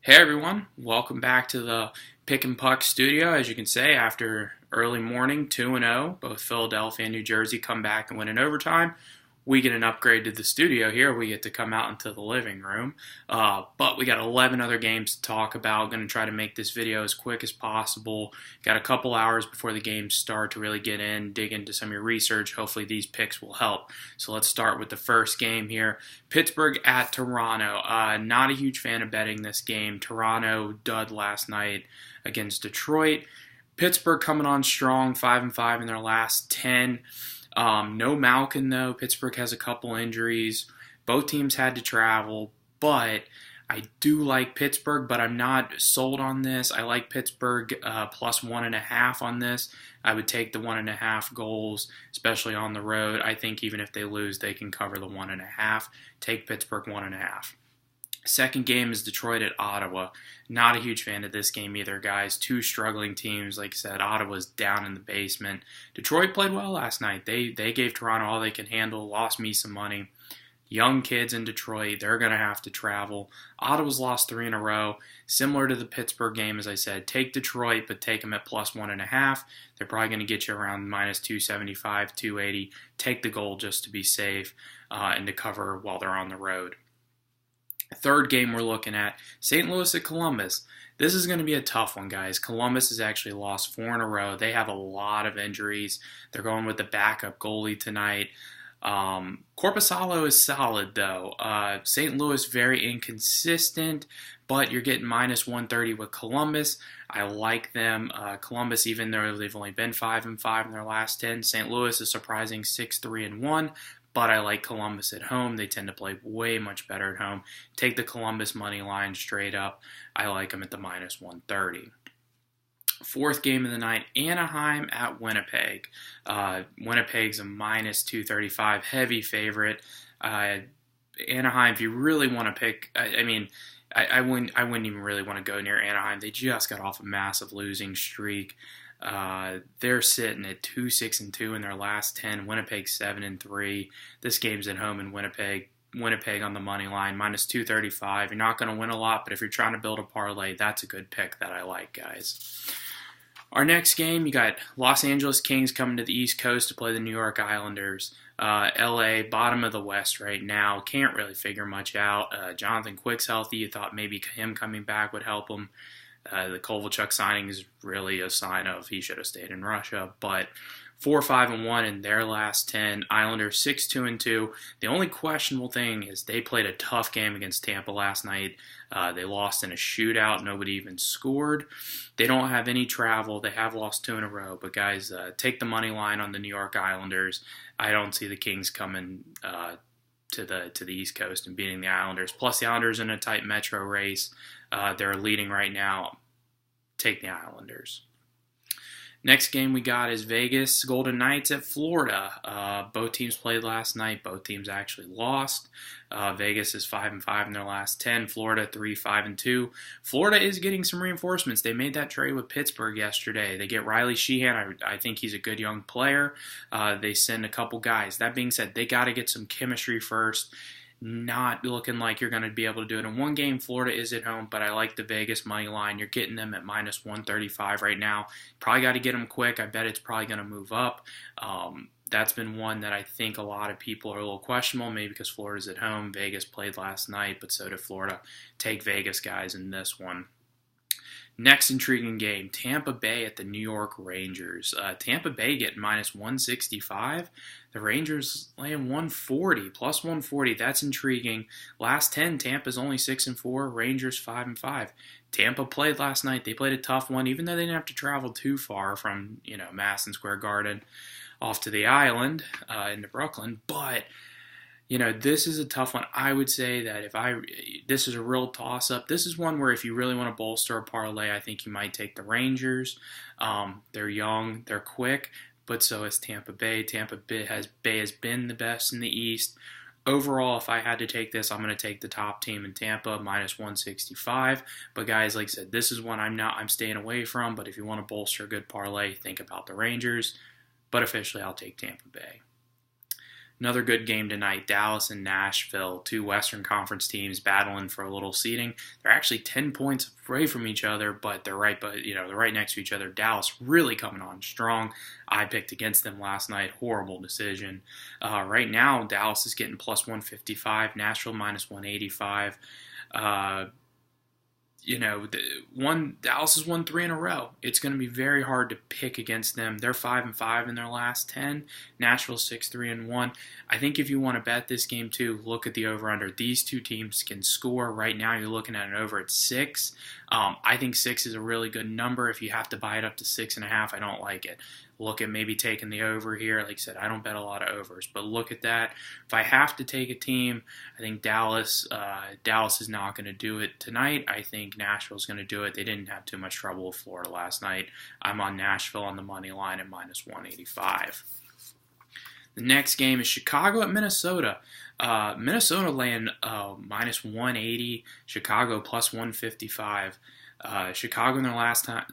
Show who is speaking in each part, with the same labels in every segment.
Speaker 1: Hey everyone, welcome back to the Pick and Puck studio. As you can say, after early morning, 2-0, both Philadelphia and New Jersey come back and win in overtime. We get an upgrade to the studio here. We get to come out into the living room. But we got 11 other games to talk about. Going to try to make this video as quick as possible. Got a couple hours before the games start to really get in, dig into some of your research. Hopefully these picks will help. So let's start with the first game here. Pittsburgh at Toronto. Not a huge fan of betting this game. Toronto dud last night against Detroit. Pittsburgh coming on strong, 5-5 in their last 10. No Malkin, though. Pittsburgh has a couple injuries. Both teams had to travel, but I do like Pittsburgh, but I'm not sold on this. I like Pittsburgh plus 1.5 on this. I would take the 1.5 goals, especially on the road. I think even if they lose, they can cover the 1.5. Take Pittsburgh 1.5. Second game is Detroit at Ottawa. Not a huge fan of this game either, guys. Two struggling teams. Like I said, Ottawa's down in the basement. Detroit played well last night. They gave Toronto all they can handle, lost me some money. Young kids in Detroit, they're going to have to travel. Ottawa's lost 3 in a row. Similar to the Pittsburgh game, as I said, take Detroit, but take them at plus 1.5. They're probably going to get you around minus 275, 280. Take the goal just to be safe and to cover while they're on the road. Third game we're looking at, St. Louis at Columbus. This is going to be a tough one, guys. Columbus has actually lost 4 in a row. They have a lot of injuries. They're going with the backup goalie tonight. Korpisalo is solid, though. St. Louis, very inconsistent, but you're getting minus 130 with Columbus. I like them. Columbus, even though they've only been 5-5 in their last 10. St. Louis is surprising 6-3-1. But I like Columbus at home. They tend to play way much better at home. Take the Columbus money line straight up. I like them at the minus 130. Fourth game of the night, Anaheim at Winnipeg. Winnipeg's a minus 235, heavy favorite. Anaheim, if you really want to pick, I wouldn't even really want to go near Anaheim. They just got off a massive losing streak. They're sitting at 2-6-2 in their last 10. Winnipeg 7-3. This game's at home in Winnipeg. Winnipeg on the money line, minus 235. You're not going to win a lot, but if you're trying to build a parlay, that's a good pick that I like, guys. Our next game, you got Los Angeles Kings coming to the East Coast to play the New York Islanders. LA, bottom of the West right now. Can't really figure much out. Jonathan Quick's healthy. You thought maybe him coming back would help him. The Kovalchuk signing is really a sign of he should have stayed in Russia. But 4-5-1 in their last 10. Islanders 6-2-2. The only questionable thing is they played a tough game against Tampa last night. They lost in a shootout. Nobody even scored. They don't have any travel. They have lost 2 in a row. But guys, take the money line on the New York Islanders. I don't see the Kings coming to the East Coast and beating the Islanders. Plus, the Islanders in a tight Metro race. They're leading right now. Take the Islanders. Next game we got is Vegas Golden Knights at Florida. Both teams played last night. Both teams actually lost. Vegas is 5-5 in their last 10. Florida 3-5-2. Florida is getting some reinforcements. They made that trade with Pittsburgh yesterday. They get Riley Sheehan. I think he's a good young player. They send a couple guys. That being said, they got to get some chemistry first. Not looking like you're going to be able to do it in one game. Florida is at home, but I like the Vegas money line. You're getting them at minus 135 right now. Probably got to get them quick. I bet it's probably going to move up. That's been one that I think a lot of people are a little questionable, maybe because Florida's at home. Vegas played last night, but so did Florida. Take Vegas, guys, in this one. Next intriguing game, Tampa Bay at the New York Rangers. Tampa Bay getting minus 165. The Rangers laying 140, plus 140. That's intriguing. Last 10, Tampa's only 6-4. Rangers 5-5. Tampa played last night. They played a tough one, even though they didn't have to travel too far from Madison Square Garden off to the island into Brooklyn. But this is a tough one. I would say that this is a real toss-up. This is one where if you really want to bolster a parlay, I think you might take the Rangers. They're young, they're quick, but so is Tampa Bay. Tampa Bay has been the best in the East. Overall, if I had to take this, I'm going to take the top team in Tampa, minus 165. But guys, like I said, this is one I'm staying away from. But if you want to bolster a good parlay, think about the Rangers. But officially, I'll take Tampa Bay. Another good game tonight, Dallas and Nashville, two Western Conference teams battling for a little seeding. They're actually 10 points away from each other, but they're right next to each other. Dallas really coming on strong. I picked against them last night. Horrible decision. Right now, Dallas is getting plus 155, Nashville minus 185. Dallas has won 3 in a row. It's going to be very hard to pick against them. They're 5-5 in their last 10. Nashville's 6-3-1. I think if you want to bet this game too, look at the over/under. These two teams can score. Right now, you're looking at an over at 6. I think 6 is a really good number. If you have to buy it up to 6.5, I don't like it. Look at maybe taking the over here. Like I said, I don't bet a lot of overs, but look at that. If I have to take a team, I think Dallas is not going to do it tonight. I think Nashville's going to do it. They didn't have too much trouble with Florida last night. I'm on Nashville on the money line at minus 185. The next game is Chicago at Minnesota. Minnesota laying minus 180, Chicago plus 155. Chicago in their last 10,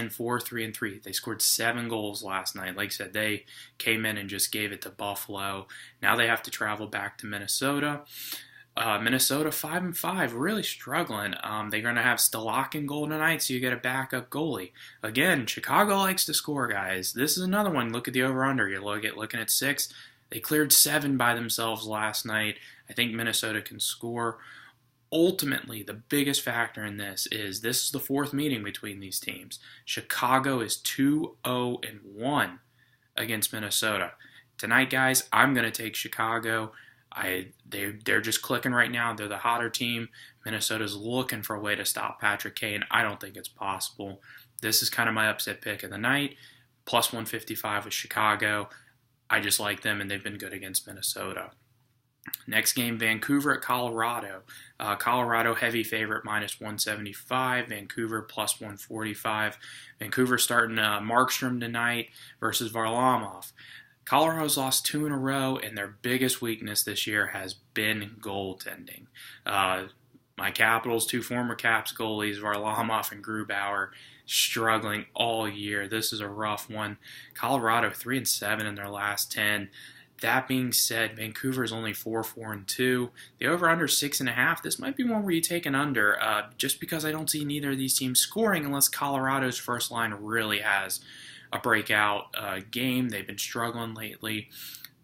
Speaker 1: 4-3-3. They scored 7 goals last night. Like I said, they came in and just gave it to Buffalo. Now they have to travel back to Minnesota. Minnesota 5-5, really struggling. They're going to have Stalock in goal tonight, so you get a backup goalie. Again, Chicago likes to score, guys. This is another one. Look at the over/under. You're looking at 6. They cleared 7 by themselves last night. I think Minnesota can score. Ultimately, the biggest factor in this is the 4th meeting between these teams. Chicago is 2-0-1 against Minnesota. Tonight, guys, I'm going to take Chicago. They're just clicking right now. They're the hotter team. Minnesota's looking for a way to stop Patrick Kane. I don't think it's possible. This is kind of my upset pick of the night. Plus 155 with Chicago. I just like them, and they've been good against Minnesota. Next game, Vancouver at Colorado. Colorado heavy favorite minus 175. Vancouver plus 145. Vancouver starting Markstrom tonight versus Varlamov. Colorado's lost 2 in a row, and their biggest weakness this year has been goaltending. My Capitals, 2 former Caps goalies, Varlamov and Grubauer, struggling all year. This is a rough one. Colorado 3-7 in their last 10. That being said, Vancouver is only 4-4-2. The over/under 6.5. This might be one where you take an under, just because I don't see neither of these teams scoring unless Colorado's first line really has a breakout game. They've been struggling lately.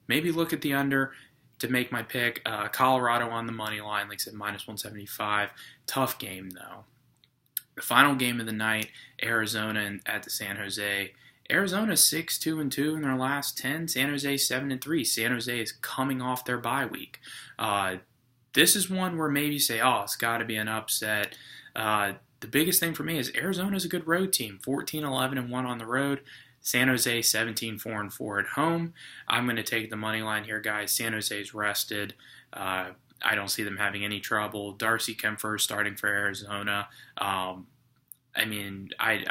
Speaker 1: Maybe look at the under to make my pick. Colorado on the money line, like I said, minus 175. Tough game though. The final game of the night, Arizona at the San Jose. Arizona 6-2-2 in their last 10. San Jose 7-3. San Jose is coming off their bye week. This is one where maybe you say, it's got to be an upset. The biggest thing for me is Arizona is a good road team. 14-11-1 on the road. San Jose 17-4-4 at home. I'm going to take the money line here, guys. San Jose's rested. I don't see them having any trouble. Darcy Kempfer starting for Arizona. I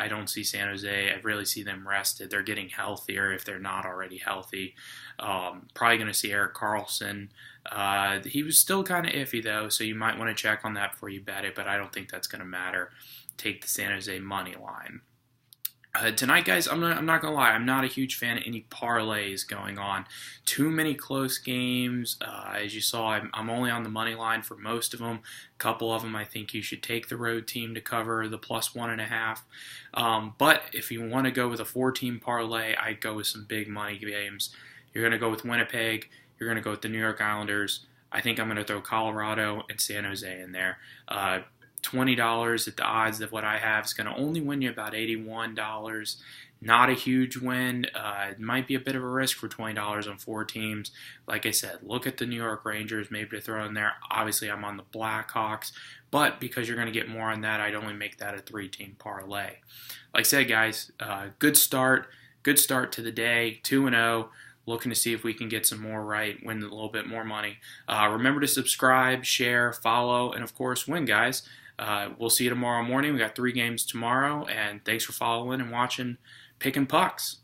Speaker 1: don't see San Jose. I really see them rested. They're getting healthier if they're not already healthy. Probably going to see Erik Karlsson. He was still kind of iffy, though, so you might want to check on that before you bet it, but I don't think that's going to matter. Take the San Jose money line. Tonight, guys, I'm not going to lie. I'm not a huge fan of any parlays going on. Too many close games. As you saw, I'm only on the money line for most of them. A couple of them, I think you should take the road team to cover the plus 1.5. But if you want to go with a 4-team parlay, I'd go with some big money games. You're going to go with Winnipeg. You're going to go with the New York Islanders. I think I'm going to throw Colorado and San Jose in there. $20 at the odds of what I have is going to only win you about $81. Not a huge win. It might be a bit of a risk for $20 on 4 teams. Like I said, look at the New York Rangers, maybe to throw in there. Obviously, I'm on the Blackhawks, but because you're going to get more on that, I'd only make that a 3-team parlay. Like I said, guys, good start to the day, 2-0. Looking to see if we can get some more right, win a little bit more money. Remember to subscribe, share, follow, and of course, win, guys. We'll see you tomorrow morning. We got 3 games tomorrow, and thanks for following and watching Pickin' Pucks.